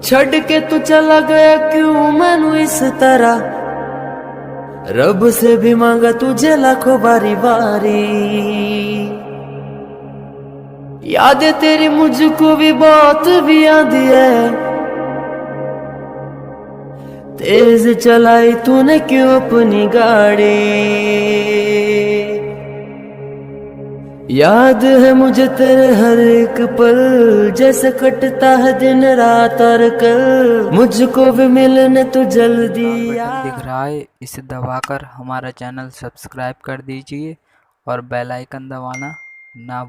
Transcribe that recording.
छड़ के तू चला गया क्यों मैनू इस तरह, रब से भी मांगा तुझे लाखों बारी बारी। याद है तेरी मुझको भी बहुत भी आंधी है, तेज चलाई तूने क्यों अपनी गाड़ी। याद है मुझे तेरे हर एक पल, जैसे कटता है दिन रात और कल, मुझको भी मिलने तो जल्दी आ। बटन दिख रहा है, इसे दबाकर हमारा चैनल सब्सक्राइब कर दीजिए और बेल आइकन दबाना ना